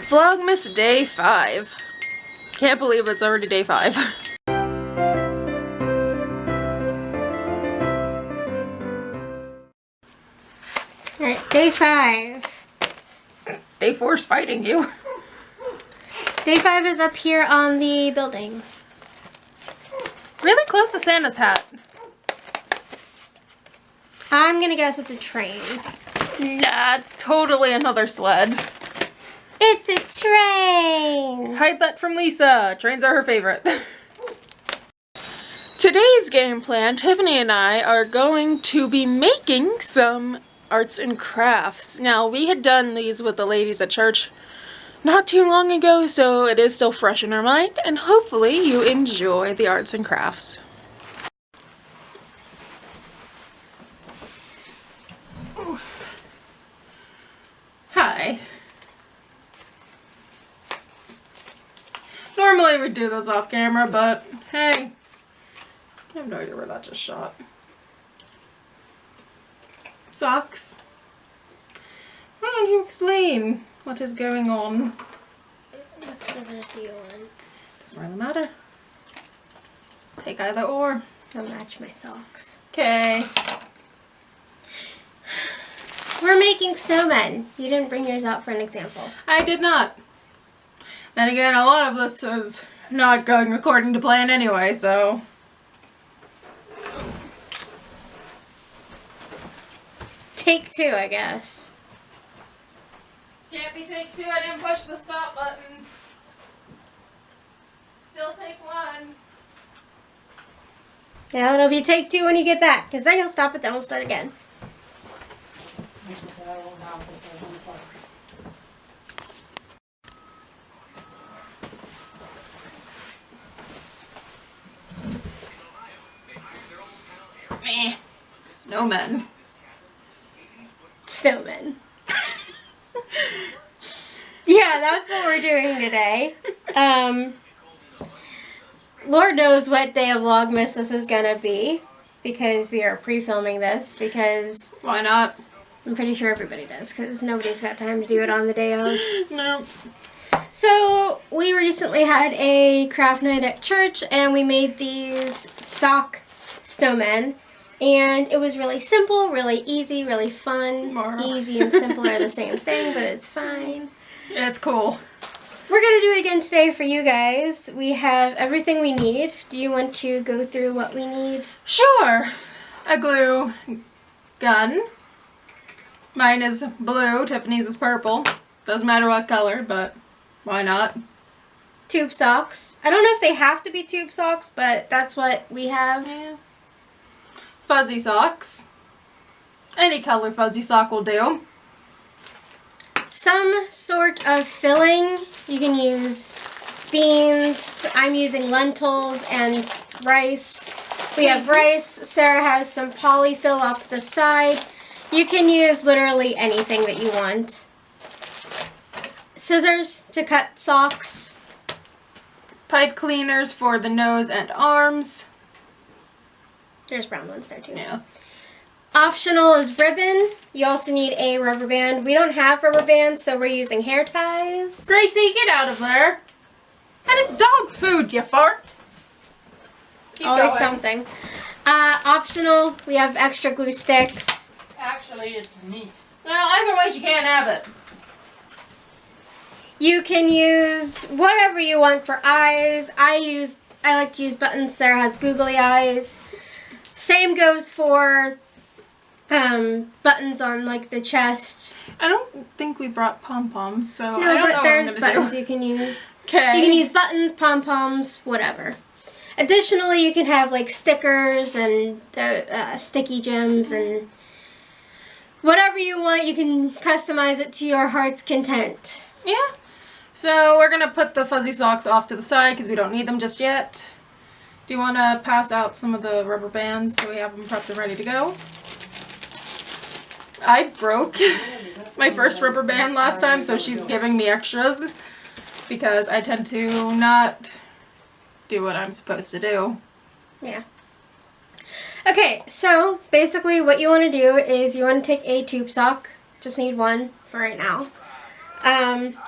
Vlogmas day 5. Can't believe it's already day 5. Alright, day 5. Day 4's fighting you. Day 5 is up here on the building. Really close to Santa's hat. I'm gonna guess it's a train. Nah, it's totally another sled. It's a train! Hide that from Lisa. Trains are her favorite. Today's game plan, Tiffany and I are going to be making some arts and crafts. Now, we had done these with the ladies at church not too long ago, so it is still fresh in our mind, and hopefully you enjoy the arts and crafts. Ooh. Hi. Normally we'd do this off camera, but hey, I have no idea where that just shot. Socks. Why don't you explain what is going on? What scissors do you want? Doesn't really matter. Take either or. I'll match my socks. Okay. We're making snowmen. You didn't bring yours out for an example. I did not. Then again, a lot of this is not going according to plan anyway, so. Take 2, I guess. Can't be take 2, I didn't push the stop button. Still take 1. Yeah, it'll be take 2 when you get back, because then you'll stop it, then we'll start again. Meh. Snowmen. Snowmen. Yeah, that's what we're doing today. Lord knows what day of Vlogmas this is gonna be, because we are pre-filming this, because Why not? I'm pretty sure everybody does, because nobody's got time to do it on the day of. No. So, we recently had a craft night at church, and we made these sock snowmen. And it was really simple, really easy, really fun. Easy and simple are the same thing, but it's fine. Yeah, it's cool. We're going to do it again today for you guys. We have everything we need. Do you want to go through what we need? Sure. A glue gun. Mine is blue, Tiffany's is purple. Doesn't matter what color, but why not? Tube socks. I don't know if they have to be tube socks, but that's what we have. Yeah. Fuzzy socks. Any color fuzzy sock will do. Some sort of filling. You can use beans. I'm using lentils and rice. We have rice. Sarah has some polyfill off to the side. You can use literally anything that you want. Scissors to cut socks. Pipe cleaners for the nose and arms. There's brown ones there too. Yeah. Optional is ribbon. You also need a rubber band. We don't have rubber bands, so we're using hair ties. Gracie, get out of there. That is dog food, you fart. Keep Always going. something. Optional, we have extra glue sticks. Actually, it's meat. Well, either way, you can't have it. You can use whatever you want for eyes. I like to use buttons. Sarah has googly eyes. Same goes for buttons on like the chest. I don't think we brought pom-poms, so No, I don't know but there's what I'm gonna buttons you can use. Okay. You can use buttons, pom-poms, whatever. Additionally, you can have like stickers and sticky gems and whatever you want. You can customize it to your heart's content. Yeah. So we're gonna put the fuzzy socks off to the side because we don't need them just yet. Do you want to pass out some of the rubber bands so we have them prepped and ready to go? I broke my first rubber band last time, so she's giving me extras because I tend to not do what I'm supposed to do. Yeah. Okay, so basically what you want to do is you want to take a tube sock. Just need one for right now.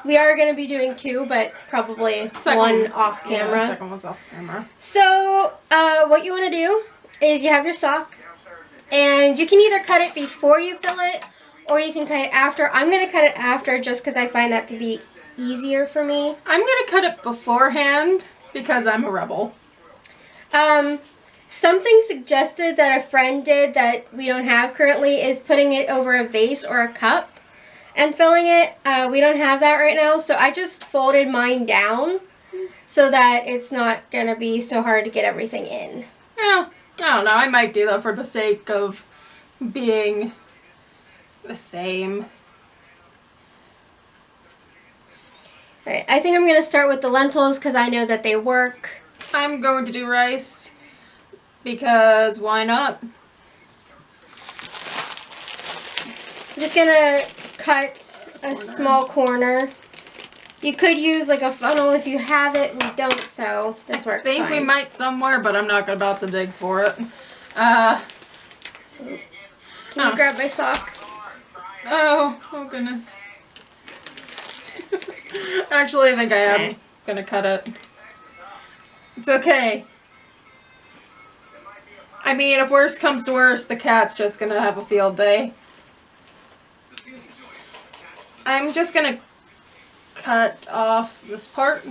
We are going to be doing 2, but probably one off camera. Yeah, the second one's off camera. So, what you want to do is you have your sock, and you can either cut it before you fill it, or you can cut it after. I'm going to cut it after just because I find that to be easier for me. I'm going to cut it beforehand because I'm a rebel. Something suggested that a friend did that we don't have currently is putting it over a vase or a cup and filling it. We don't have that right now, so I just folded mine down so that it's not going to be so hard to get everything in. Well, I don't know. I might do that for the sake of being the same. Alright, I think I'm going to start with the lentils because I know that they work. I'm going to do rice because why not? I'm just going to cut a small corner. You could use like a funnel if you have it. We don't, so this works fine. I think we might somewhere, but I'm not about to dig for it. Can you grab my sock? Oh goodness. Actually, I think I am gonna cut it. It's okay. I mean, if worst comes to worst, the cat's just gonna have a field day. I'm just gonna cut off this part.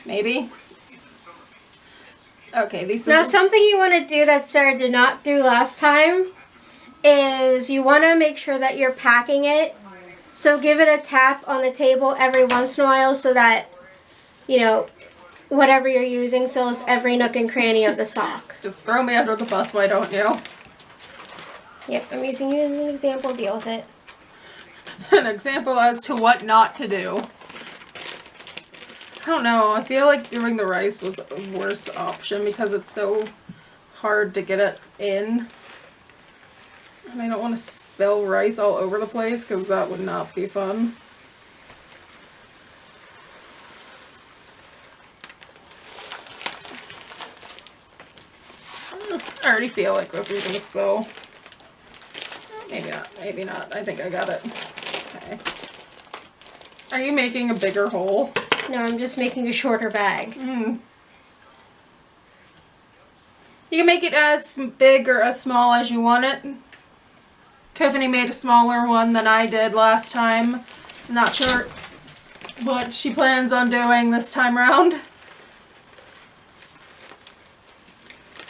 Maybe. Okay, these Now, something you want to do that Sarah did not do last time is you want to make sure that you're packing it. So give it a tap on the table every once in a while so that, you know, whatever you're using fills every nook and cranny of the sock. Just throw me under the bus, why don't you? Yep, I'm using you as an example. Deal with it. An example as to what not to do. I don't know, I feel like doing the rice was a worse option because it's so hard to get it in. And I don't want to spill rice all over the place because that would not be fun. I already feel like this is going to spill. Maybe not, maybe not. I think I got it. Okay. Are you making a bigger hole? No, I'm just making a shorter bag. You can make it as big or as small as you want it. Tiffany made a smaller one than I did last time. I'm not sure what she plans on doing this time around.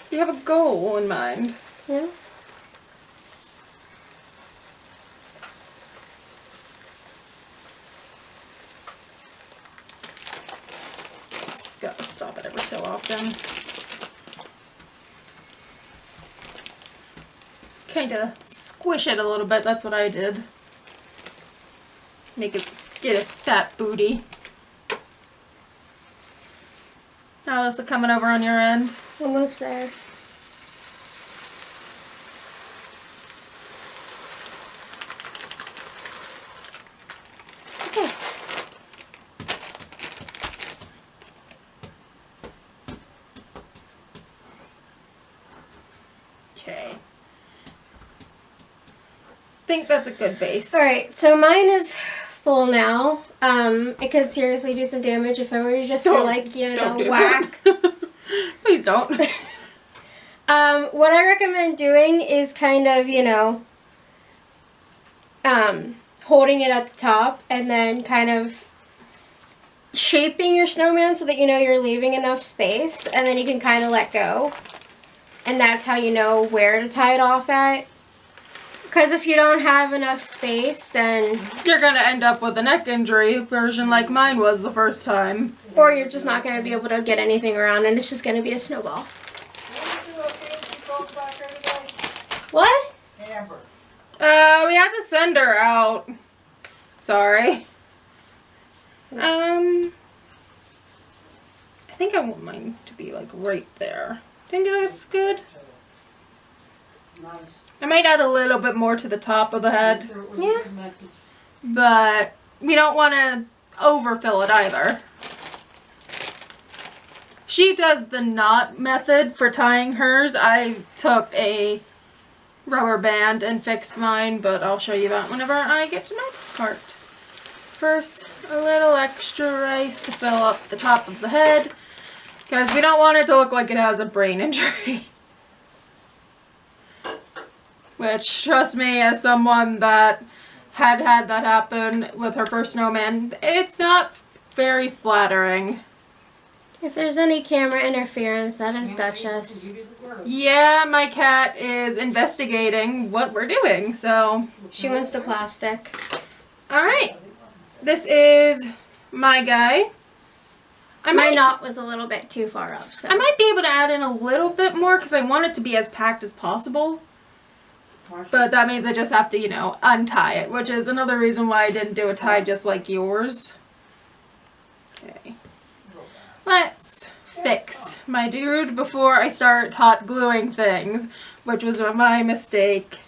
You have a goal in mind. Yeah. Gotta stop it every so often. Kinda squish it a little bit, that's what I did. Make it get a fat booty. How is it coming over on your end? Almost there. Okay. Okay. I think that's a good base. Alright, so mine is full now. It could seriously do some damage if I were to just go like, you know, whack. Please don't. What I recommend doing is kind of, you know, holding it at the top and then kind of shaping your snowman so that you know you're leaving enough space, and then you can kind of let go. And that's how you know where to tie it off at. Because if you don't have enough space, then you're going to end up with a neck injury version like mine was the first time. Or you're just not going to be able to get anything around and it's just going to be a snowball. What? Amber. We had to send her out. Sorry. I think I want mine to be like right there. Think that's good? Nice. I might add a little bit more to the top of the head. Yeah. But we don't want to overfill it either. She does the knot method for tying hers. I took a rubber band and fixed mine, but I'll show you that whenever I get to know the part. first a little extra rice to fill up the top of the head, because we don't want it to look like it has a brain injury. Which, trust me, as someone that had that happen with her first snowman, it's not very flattering. If there's any camera interference, that is Duchess. Yeah, my cat is investigating what we're doing, so... She wants the plastic. Alright, this is my guy. My knot was a little bit too far up, so... I might be able to add in a little bit more, because I want it to be as packed as possible. But that means I just have to, you know, untie it, which is another reason why I didn't do a tie just like yours. Okay. Let's fix my dude before I start hot gluing things, which was my mistake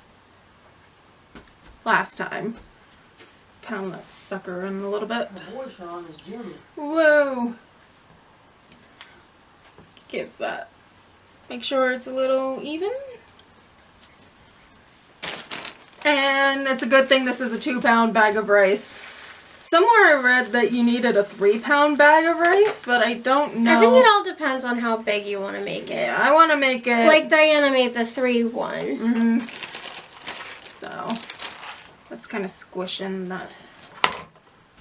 last time. Let's pound that sucker in a little bit. Whoa. Give that. Make sure it's a little even. And it's a good thing this is a 2-pound bag of rice. Somewhere I read that you needed a 3-pound bag of rice, but I don't know. I think it all depends on how big you want to make it. Yeah, I want to make it... Like Diana made the 3-one. Mm-hmm. So, let's kind of squish in that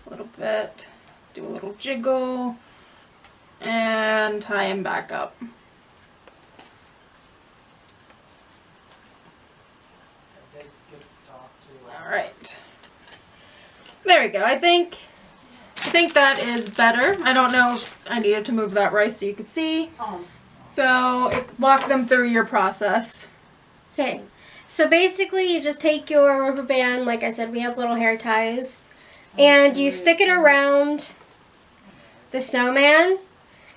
a little bit. Do a little jiggle. And tie him back up. Alright. There we go. I think that is better. I don't know if I needed to move that rice so you could see. So walk them through your process. Okay. So basically you just take your rubber band, like I said, we have little hair ties, and you stick it around the snowman.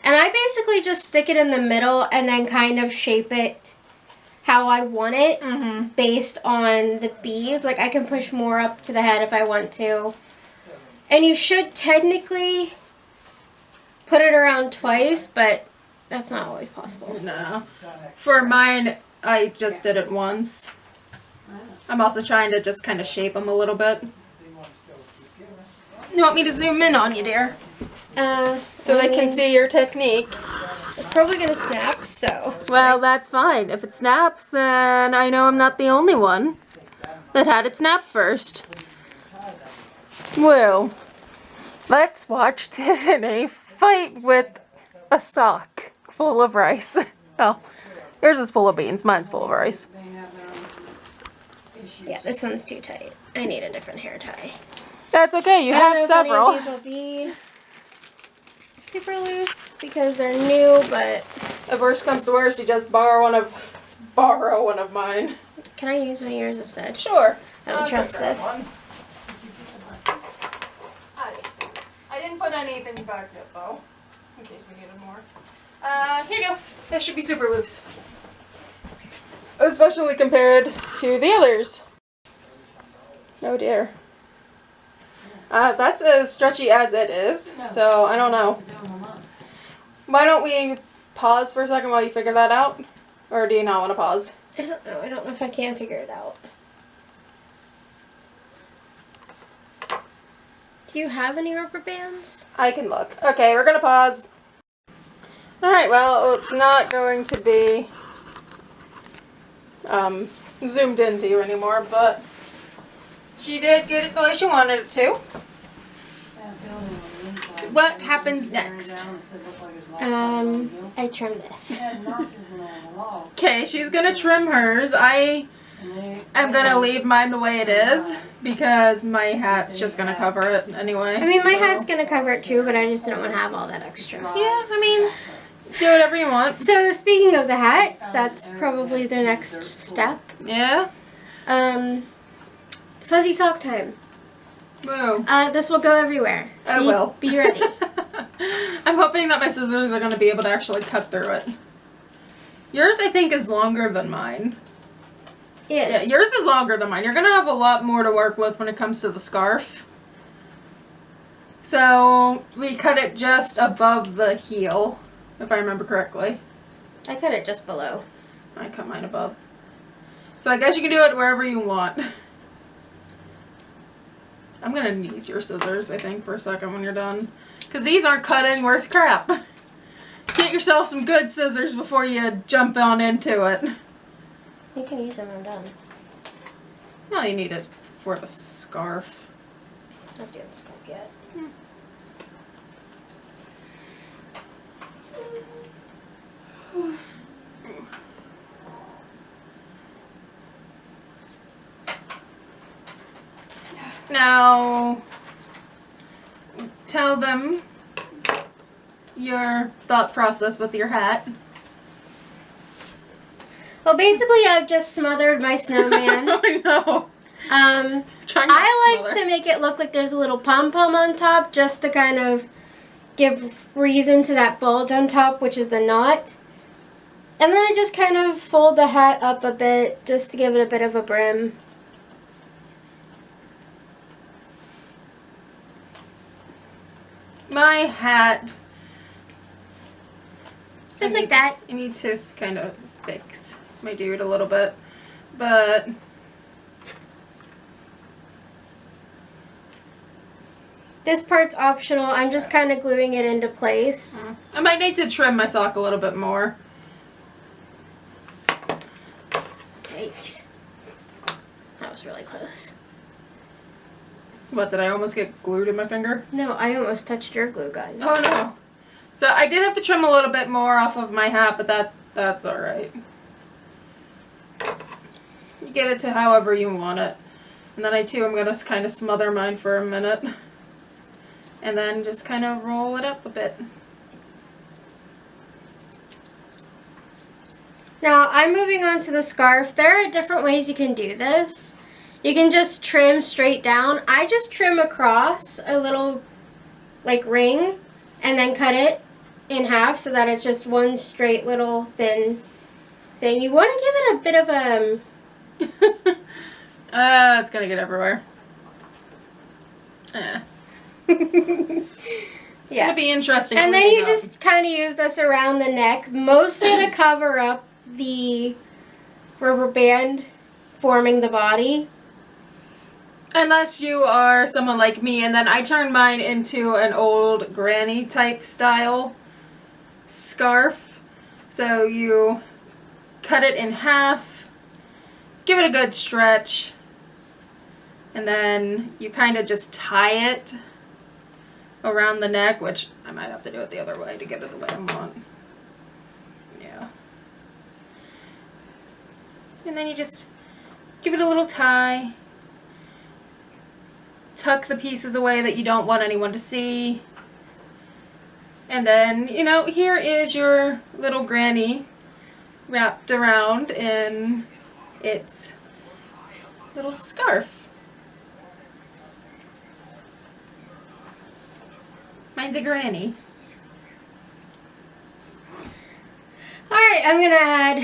And I basically just stick it in the middle and then kind of shape it how I want it based on the beads. Like I can push more up to the head if I want to. And you should technically put it around twice, but that's not always possible. No. For mine, I just did it once. I'm also trying to just kind of shape them a little bit. You want me to zoom in on you, dear? So they can see your technique. It's probably going to snap, so... Well, that's fine. If it snaps, then I know I'm not the only one that had it snap first. Well, let's watch Tiffany fight with a sock full of rice. Oh, yours is full of beans. Mine's full of rice. Yeah, this one's too tight. I need a different hair tie. That's okay. You have several. I don't know if any of these will be super loose because they're new, but if worst comes to worst, you just borrow one of mine. Can I use one of yours instead? Sure. I don't trust this. I didn't put anything back yet though, in case we needed more. Here you go. This should be super loose, especially compared to the others. Oh dear. That's as stretchy as it is, so I don't know. Why don't we pause for a second while you figure that out? Or do you not want to pause? I don't know. I don't know if I can figure it out. Do you have any rubber bands? I can look. Okay, we're going to pause. Alright, well, it's not going to be zoomed into you anymore, but she did get it the way she wanted it to. What happens next? I trim this. Okay, she's gonna trim hers. I am gonna leave mine the way it is because my hat's just gonna cover it anyway. I mean, my hat's gonna cover it too, but I just don't want to have all that extra. Yeah, I mean, do whatever you want. So speaking of the hat, that's probably the next step. Yeah? Fuzzy sock time. Whoa. This will go everywhere. It will. Be ready. I'm hoping that my scissors are going to be able to actually cut through it. Yours, I think, is longer than mine. Yes. Yeah, yours is longer than mine. You're going to have a lot more to work with when it comes to the scarf. So, we cut it just above the heel, if I remember correctly. I cut it just below. I cut mine above. So I guess you can do it wherever you want. I'm gonna need your scissors, I think, for a second when you're done. Because these aren't cutting worth crap. Get yourself some good scissors before you jump on into it. You can use them when I'm done. Well, you need it for the scarf. I have to get the scarf yet. Now, tell them your thought process with your hat. Well, basically, I've just smothered my snowman. I know. I like to make it look like there's a little pom-pom on top just to kind of give reason to that bulge on top, which is the knot. And then I just kind of fold the hat up a bit just to give it a bit of a brim. My hat. Just like that. I need to kind of fix my dude a little bit, but this part's optional. I'm just kind of gluing it into place. I might need to trim my sock a little bit more. Yikes. That was really close. What, did I almost get glued in my finger? No, I almost touched your glue gun. Oh no. So I did have to trim a little bit more off of my hat, but that's alright. You get it to however you want it. And then I'm going to kind of smother mine for a minute. And then just kind of roll it up a bit. Now, I'm moving on to the scarf. There are different ways you can do this. You can just trim straight down. I just trim across a little, like, ring and then cut it in half so that it's just one straight little thin thing. You want to give it a bit of a... It's going to get everywhere. Yeah. It's going to be interesting. And then you just kind of use this around the neck, mostly to cover up the rubber band forming the body. Unless you are someone like me, and then I turned mine into an old granny type style scarf. So you cut it in half, give it a good stretch, and then you kind of just tie it around the neck, which I might have to do it the other way to get it the way I want. Yeah. And then you just give it a little tie. Tuck the pieces away that you don't want anyone to see. And then, you know, here is your little granny wrapped around in its little scarf. Mine's a granny. Alright, I'm gonna add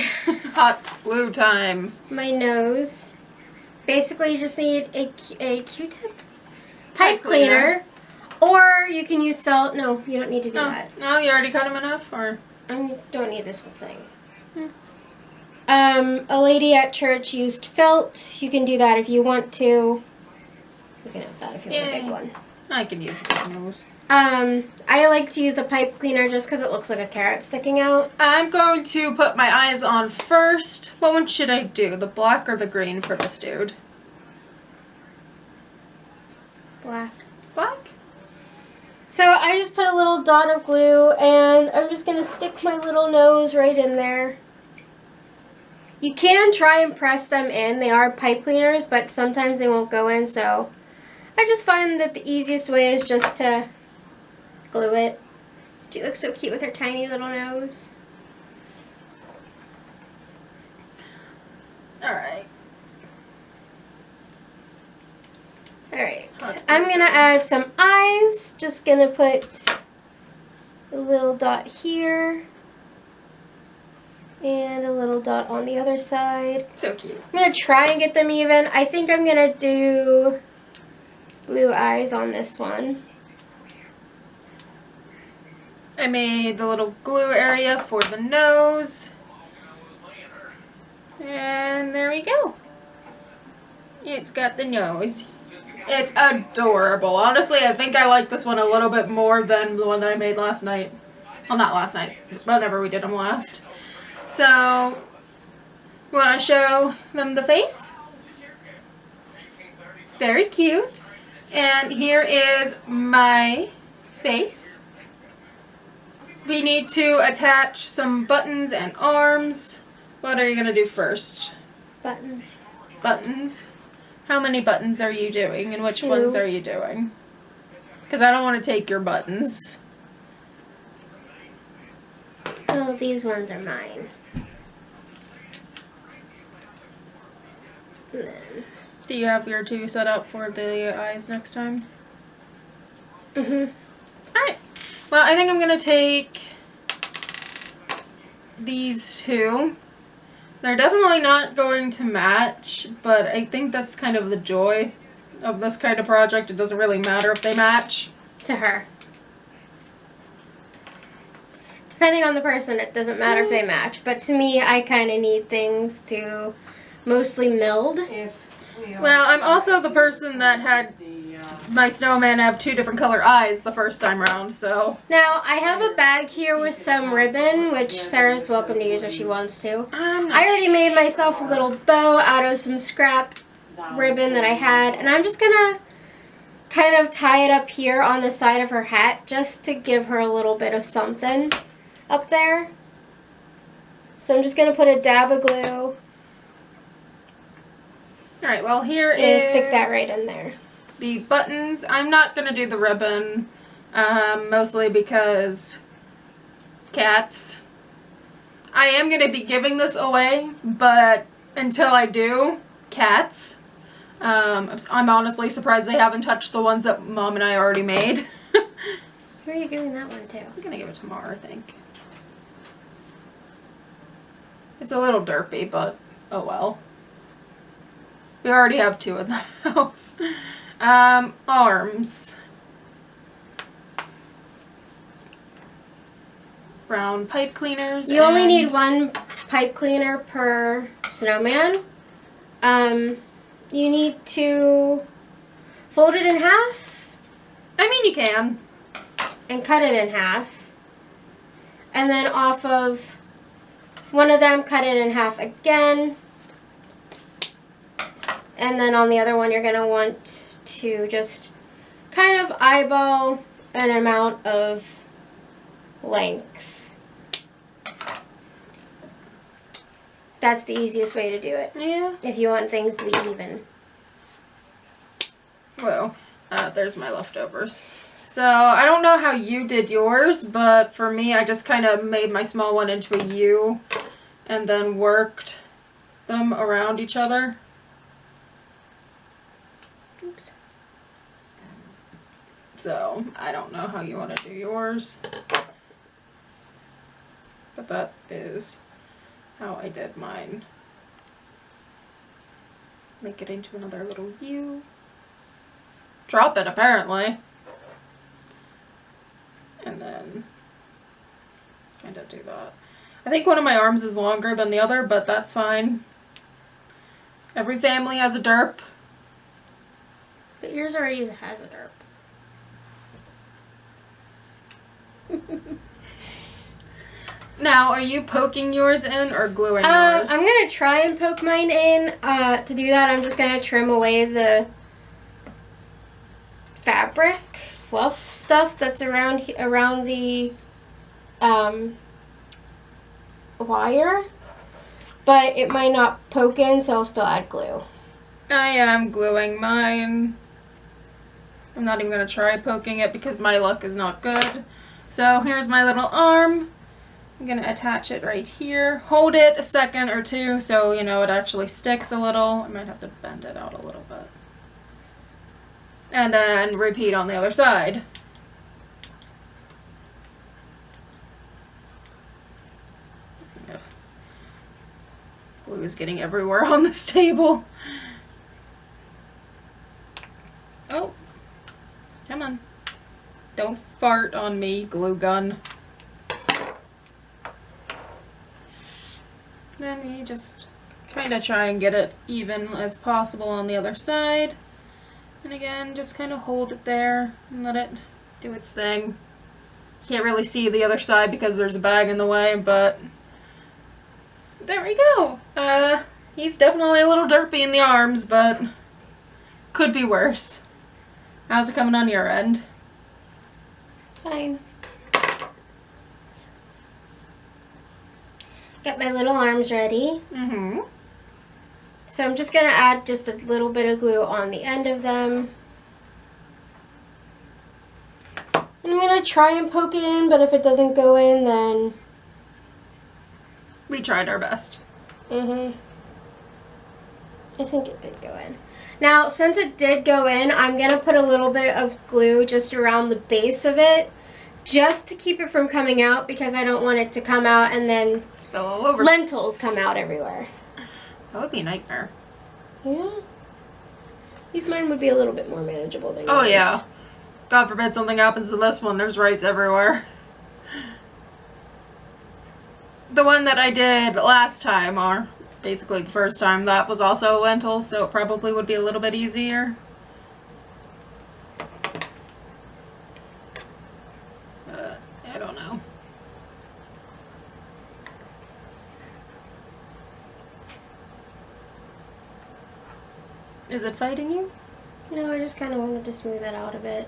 hot glue time. My nose. Basically, you just need a Q-tip. Pipe cleaner. Or you can use felt. No, you don't need to do that. No, you already cut them enough? Or I don't need this whole thing. A lady at church used felt. You can do that if you want to. You can have that if you want a big one. I can use the nose. I like to use the pipe cleaner just because it looks like a carrot sticking out. I'm going to put my eyes on first. What one should I do? The black or the green for this dude? Black. Black? So I just put a little dot of glue and I'm just going to stick my little nose right in there. You can try and press them in. They are pipe cleaners, but sometimes they won't go in, so I just find that the easiest way is just to glue it. She looks so cute with her tiny little nose. Alright. Alright. I'm going to add some eyes. Just going to put a little dot here. And a little dot on the other side. So cute. I'm going to try and get them even. I think I'm going to do blue eyes on this one. I made the little glue area for the nose. And there we go. It's got the nose. It's adorable. Honestly, I think I like this one a little bit more than the one that I made last night. Well, not last night, whenever we did them last. So, you want to show them the face? Very cute. And here is my face. We need to attach some buttons and arms. What are you going to do first? Buttons. Buttons. How many buttons are you doing, and which 2. ones are you doing? Because I don't want to take your buttons. Oh, these ones are mine. And then, Do you have your 2 set up for the eyes next time? mhm. Alright. Well, I think I'm going to take these 2. They're definitely not going to match, but I think that's kind of the joy of this kind of project. It doesn't really matter if they match. To her. Depending on the person, it doesn't matter if they match. But to me, I kind of need things to mostly meld. Well, I'm also the person that had my snowman have 2 different color eyes the first time around, so. Now, I have a bag here with some ribbon, which Sarah's welcome to use if she wants to. I already made myself a little bow out of some scrap ribbon that I had, and I'm just gonna kind of tie it up here on the side of her hat just to give her a little bit of something up there. So I'm just gonna put a dab of glue Alright, well here and is stick that right in there. the buttons. I'm not going to do the ribbon, mostly because cats. I am going to be giving this away, but until I do, cats. I'm honestly surprised they haven't touched the ones that Mom and I already made. Who are you giving that one to? I'm going to give it to Mara, I think. It's a little derpy, but oh well. We already have 2 in the house. Arms. Brown pipe cleaners. You only need 1 pipe cleaner per snowman. You need to fold it in half I mean, you can. and cut it in half. And then off of one of them, cut it in half again. And then on the other one, you're going to want to just kind of eyeball an amount of length. That's the easiest way to do it. Yeah. If you want things to be even. Well, there's my leftovers. So, I don't know how you did yours, but for me, I just kind of made my small one into a U and then worked them around each other. Oops. So, I don't know how you want to do yours. But that is how I did mine. Make it into another little U. Drop it, apparently. And then kind of do that. I think one of my arms is longer than the other, but that's fine. Every family has a derp. But yours already has a derp. Now, are you poking yours in or gluing yours? I'm going to try and poke mine in. To do that, I'm just going to trim away the fabric, fluff stuff that's around the wire. But it might not poke in, so I'll still add glue. I am gluing mine. I'm not even going to try poking it because my luck is not good. So here's my little arm. I'm going to attach it right here. Hold it a second or two so, you know, it actually sticks a little. I might have to bend it out a little bit. And then repeat on the other side. Glue is getting everywhere on this table. Oh. Come on. Don't fart on me, glue gun. Then we just kind of try and get it even as possible on the other side. And again, just kind of hold it there and let it do its thing. Can't really see the other side because there's a bag in the way, but there we go. He's definitely a little derpy in the arms, but could be worse. How's it coming on your end? Fine. Got my little arms ready. Mm-hmm. So I'm just going to add just a little bit of glue on the end of them. And I'm going to try and poke it in, but if it doesn't go in, then... We tried our best. I think it did go in. Now, since it did go in, I'm going to put a little bit of glue just around the base of it, just to keep it from coming out, because I don't want it to come out and then Spill all over. lentils come out everywhere. That would be a nightmare. Yeah. At least mine would be a little bit more manageable than yours. Oh yeah. God forbid something happens to this one, there's rice everywhere. The one that I did last time, or basically the first time, that was also a lentil, so it probably would be a little bit easier. I don't know. Is it fighting you? No, I just kind of wanted to smooth it out a bit.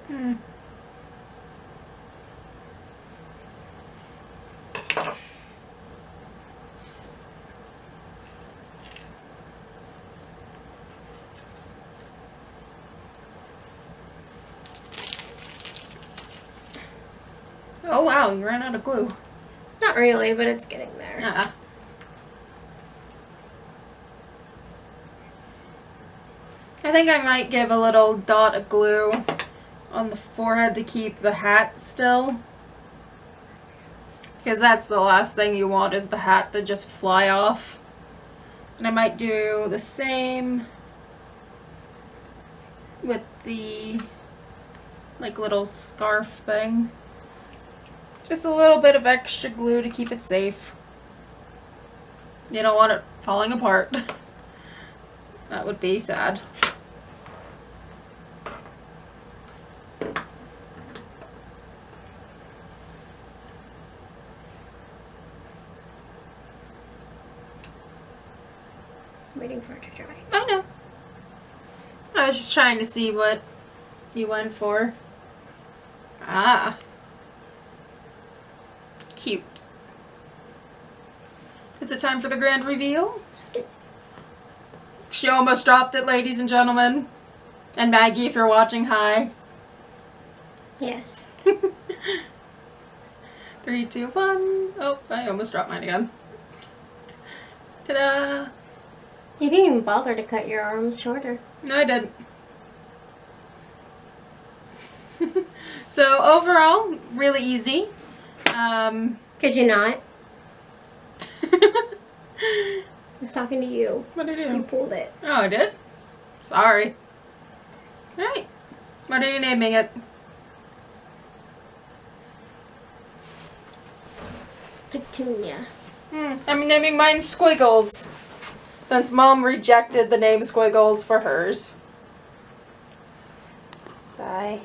Oh wow, you ran out of glue. Not really, but it's getting there. I think I might give a little dot of glue on the forehead to keep the hat still. Because that's the last thing you want, is the hat to just fly off. And I might do the same with the like little scarf thing. Just a little bit of extra glue to keep it safe. You don't want it falling apart. That would be sad. Waiting for it to dry. I know. I was just trying to see what you went for. Ah. Cute. Is it time for the grand reveal? She almost dropped it, ladies and gentlemen. And Maggie, if you're watching, hi. Yes. 3, 2, 1. Oh, I almost dropped mine again. Ta-da! You didn't even bother to cut your arms shorter. No, I didn't. So overall, really easy. Could you not? I was talking to you. What did I do? You pulled it. Oh, I did? Sorry. Alright. What are you naming it? Petunia. I'm naming mine Squiggles. Since Mom rejected the name Squiggles for hers. Bye.